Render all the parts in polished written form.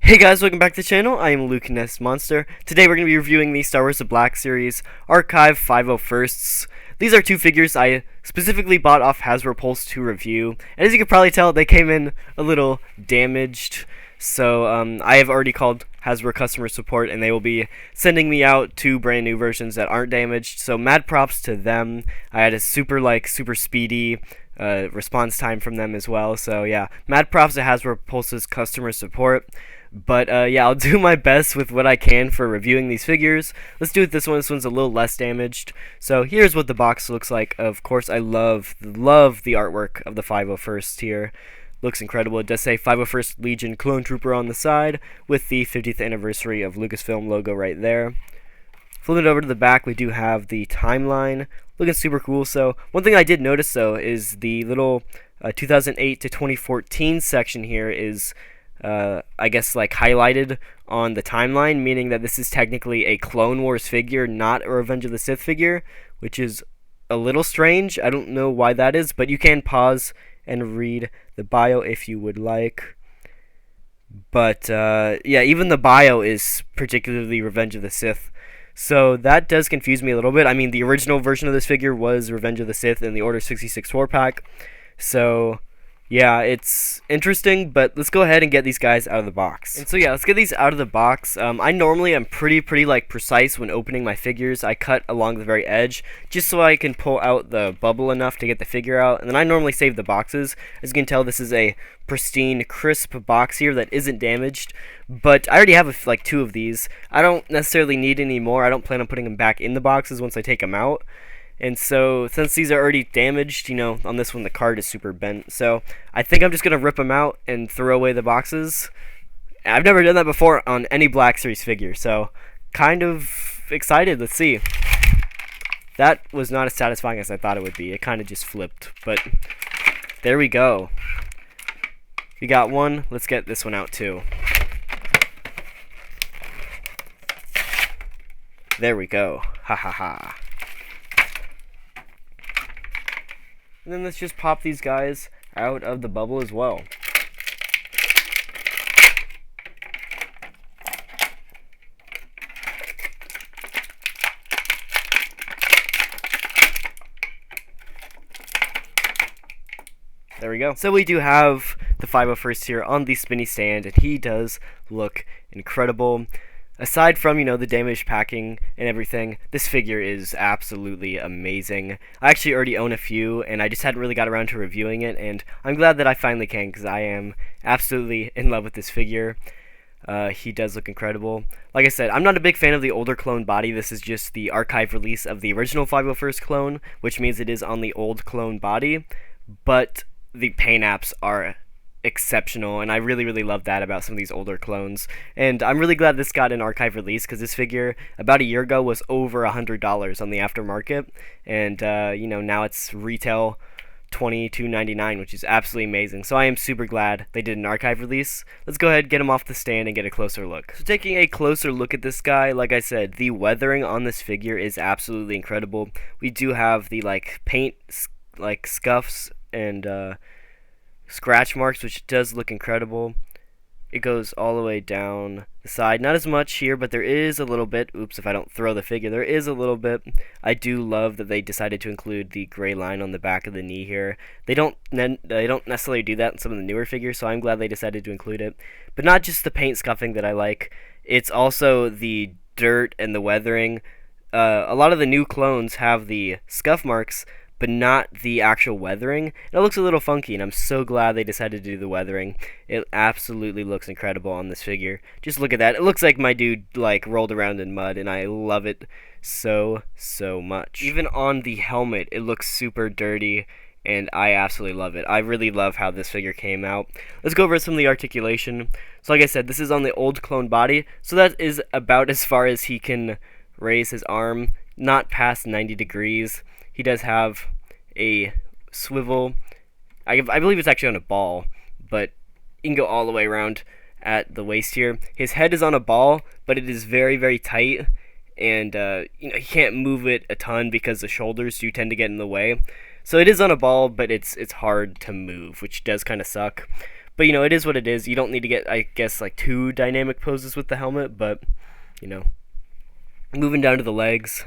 Hey guys, welcome back to the channel. I am Luke Ness Monster. Today we're going to be reviewing the Star Wars The Black Series Archive 501sts. These are two figures I specifically bought off Hasbro Pulse to review. And as you can probably tell, they came in a little damaged. So I have already called Hasbro customer support and they will be sending me out two brand new versions that aren't damaged. So mad props to them. I had a super speedy response time from them as well. So yeah, mad props to Hasbro Pulse's customer support. But yeah, I'll do my best with what I can for reviewing these figures. Let's do it this one. This one's a little less damaged. So here's what the box looks like. Of course, I love the artwork of the 501st here. Looks incredible. It does say 501st Legion Clone Trooper on the side with the 50th anniversary of Lucasfilm logo right there. Flipping it over to the back, we do have the timeline. Looking super cool. So one thing I did notice though is the little 2008 to 2014 section here is I guess like highlighted on the timeline, meaning that this is technically a Clone Wars figure, not a Revenge of the Sith figure, which is a little strange. I don't know why that is, but you can pause and read the bio if you would like. But yeah, even the bio is particularly Revenge of the Sith. So that does confuse me a little bit. I mean, the original version of this figure was Revenge of the Sith in the Order 66 4-pack. So yeah, it's interesting, but let's go ahead and get these guys out of the box. And so yeah, let's get these out of the box. I normally am pretty like precise when opening my figures. I cut along the very edge just so I can pull out the bubble enough to get the figure out. And then I normally save the boxes. As you can tell, this is a pristine, crisp box here that isn't damaged. But I already have like two of these. I don't necessarily need any more. I don't plan on putting them back in the boxes once I take them out. And so, since these are already damaged, you know, on this one the card is super bent. So, I think I'm just going to rip them out and throw away the boxes. I've never done that before on any Black Series figure, so kind of excited. Let's see. That was not as satisfying as I thought it would be. It kind of just flipped, but there we go. We got one. Let's get this one out too. There we go. Ha ha ha. And then let's just pop these guys out of the bubble as well. There we go. So we do have the 501st here on the spinny stand, and he does look incredible. Aside from, you know, the damaged packing and everything, this figure is absolutely amazing. I actually already own a few, and I just hadn't really got around to reviewing it, and I'm glad that I finally can, because I am absolutely in love with this figure. He does look incredible. Like I said, I'm not a big fan of the older clone body. This is just the archive release of the original 501st clone, which means it is on the old clone body, but the paint apps are exceptional, and I really love that about some of these older clones. And I'm really glad this got an archive release, because this figure about a year ago was over $100 on the aftermarket, and you know, now it's retail $22.99, which is absolutely amazing. So I am super glad they did an archive release. Let's go ahead, get him off the stand, and get a closer look. So taking a closer look at this guy, like I said, the weathering on this figure is absolutely incredible. We do have the like paint like scuffs and scratch marks, which does look incredible. It goes all the way down the side. Not as much here, but there is a little bit. Oops, if I don't throw the figure, there is a little bit. I do love that they decided to include the gray line on the back of the knee here. They don't necessarily do that in some of the newer figures, so I'm glad they decided to include it. But not just the paint scuffing that I like. It's also the dirt and the weathering. A lot of the new clones have the scuff marks, but not the actual weathering. It looks a little funky, and I'm so glad they decided to do the weathering. It absolutely looks incredible on this figure. Just look at that. It looks like my dude like rolled around in mud, and I love it so much. Even on the helmet, it looks super dirty, and I absolutely love it. I really love how this figure came out. Let's go over some of the articulation. So like I said, this is on the old clone body, so that is about as far as he can raise his arm, not past 90 degrees. He does have a swivel. I believe it's actually on a ball, but you can go all the way around at the waist here. His head is on a ball, but it is very tight, and you know, he can't move it a ton because the shoulders do tend to get in the way. So it is on a ball, but it's hard to move, which does kind of suck. But, it is what it is. You don't need to get, I guess, like, too dynamic poses with the helmet, but, moving down to the legs,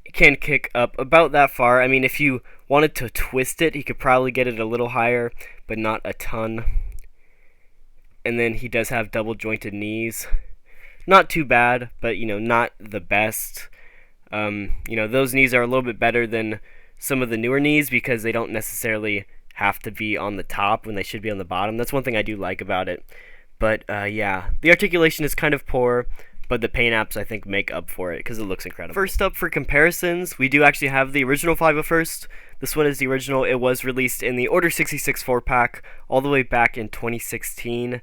it can kick up about that far. I mean, if you wanted to twist it, he could probably get it a little higher, but not a ton. And then he does have double jointed knees. Not too bad, but, not the best. Those knees are a little bit better than some of the newer knees because they don't necessarily have to be on the top when they should be on the bottom. That's one thing I do like about it. But, yeah, the articulation is kind of poor, but the paint apps, I think, make up for it because it looks incredible. First up for comparisons, we do actually have the original 501st. This one is the original. It was released in the Order 66 4-pack all the way back in 2016.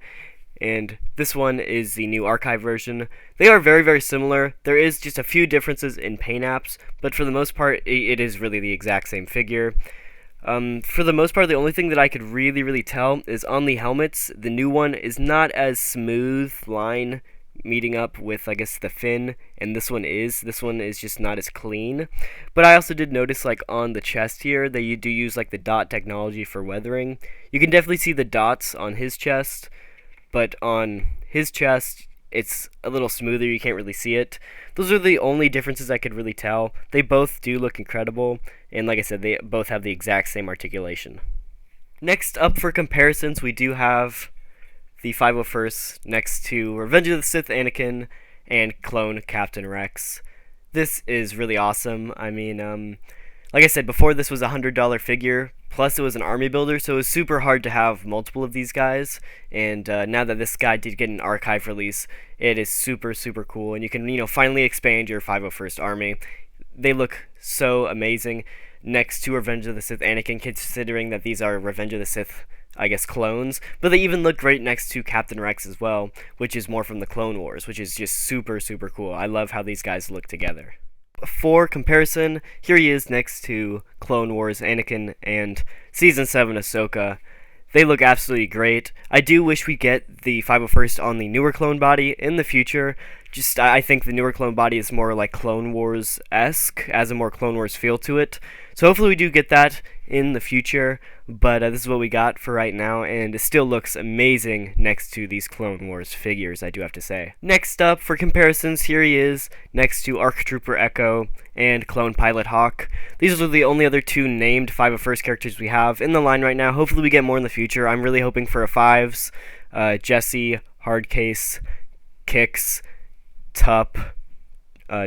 And this one is the new archive version. They are very, very similar. There is just a few differences in paint apps, but for the most part, it is really the exact same figure. For the most part, the only thing that I could really tell is on the helmets, the new one is not as smooth line meeting up with, I guess, the fin, and this one is. This one is just not as clean. But I also did notice, like, on the chest here, that you do use, like, the dot technology for weathering. You can definitely see the dots on his chest, but on his chest, it's a little smoother. You can't really see it. Those are the only differences I could really tell. They both do look incredible, and like I said, they both have the exact same articulation. Next up for comparisons, we do have the 501st next to Revenge of the Sith Anakin and clone Captain Rex. This is really awesome. I mean, like I said before, this was a $100 figure, plus it was an army builder, so it was super hard to have multiple of these guys, and now that this guy did get an archive release, it is super cool, and you can, finally expand your 501st army. They look so amazing next to Revenge of the Sith Anakin, considering that these are Revenge of the Sith, I guess, clones, but they even look great next to Captain Rex as well, which is more from the Clone Wars, which is just super cool. I love how these guys look together. For comparison, here he is next to Clone Wars Anakin and Season 7 Ahsoka. They look absolutely great. I do wish we get the 501st on the newer clone body in the future. I think the newer clone body is more like Clone Wars-esque, has a more Clone Wars feel to it. So hopefully we do get that in the future, but this is what we got for right now, and it still looks amazing next to these Clone Wars figures, I do have to say. Next up, for comparisons, here he is next to ARC Trooper Echo and Clone Pilot Hawk. These are the only other two named 501st characters we have in the line right now. Hopefully we get more in the future. I'm really hoping for a 5s, Jesse, Hardcase, Kix, Tup,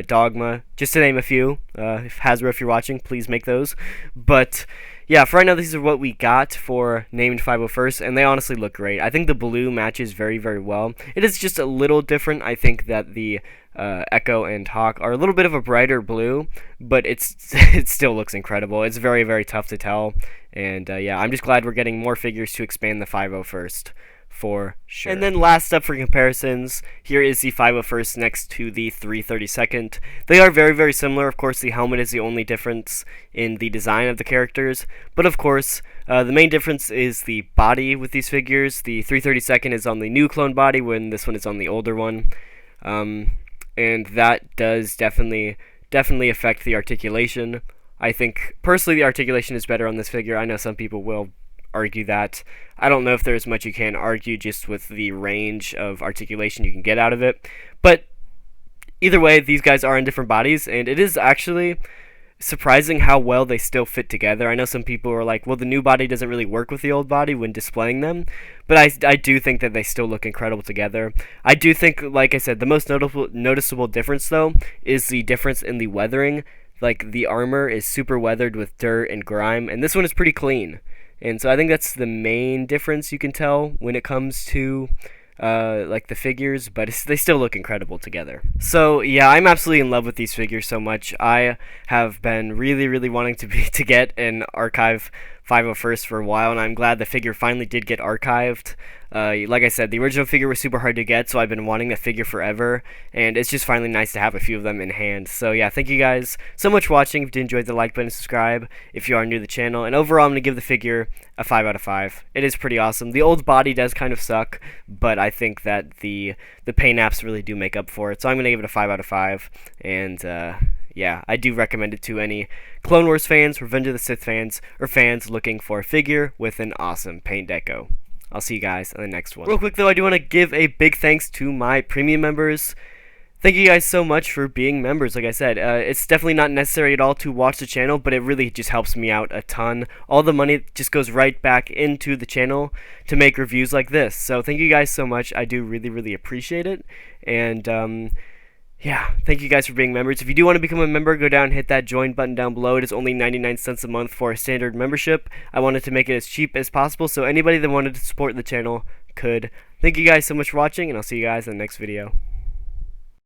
Dogma, just to name a few. If Hasbro, if you're watching, please make those. But yeah, for right now, these are what we got for named 501st, and they honestly look great. I think the blue matches very well. It is just a little different. I think that the Echo and Hawk are a little bit of a brighter blue, but it still looks incredible. It's very tough to tell, and yeah, I'm just glad we're getting more figures to expand the 501st. For sure. And then last up for comparisons, here is the 501st next to the 332nd. They are very similar. Of course, the helmet is the only difference in the design of the characters. But of course, the main difference is the body with these figures. The 332nd is on the new clone body when this one is on the older one. And that does definitely affect the articulation. I think, personally, the articulation is better on this figure. I know some people will argue that. I don't know if there's much you can argue just with the range of articulation you can get out of it. But either way, these guys are in different bodies, and it is actually surprising how well they still fit together. I know some people are like, well, the new body doesn't really work with the old body when displaying them, but I do think that they still look incredible together. I do think, like I said, the most noticeable difference, though, is the difference in the weathering. Like, the armor is super weathered with dirt and grime, and this one is pretty clean. And so I think that's the main difference you can tell when it comes to like the figures, but they still look incredible together. So yeah, I'm absolutely in love with these figures so much. I have been really wanting to get an archive 501st for a while, and I'm glad the figure finally did get archived. Like I said, the original figure was super hard to get, so I've been wanting the figure forever, and it's just finally nice to have a few of them in hand. So yeah, thank you guys so much for watching. If you did enjoy, the like button, subscribe if you are new to the channel, and overall I'm going to give the figure a 5 out of 5. It is pretty awesome. The old body does kind of suck, but I think that the paint apps really do make up for it, so I'm going to give it a 5 out of 5, and yeah, I do recommend it to any Clone Wars fans, Revenge of the Sith fans, or fans looking for a figure with an awesome paint deco. I'll see you guys in the next one. Real quick though, I do want to give a big thanks to my premium members. Thank you guys so much for being members. Like I said, it's definitely not necessary at all to watch the channel, but it really just helps me out a ton. All the money just goes right back into the channel to make reviews like this. So thank you guys so much. I do really appreciate it. And yeah, thank you guys for being members. If you do want to become a member, go down and hit that join button down below. It is only 99 cents a month for a standard membership. I wanted to make it as cheap as possible, so anybody that wanted to support the channel could. Thank you guys so much for watching, and I'll see you guys in the next video.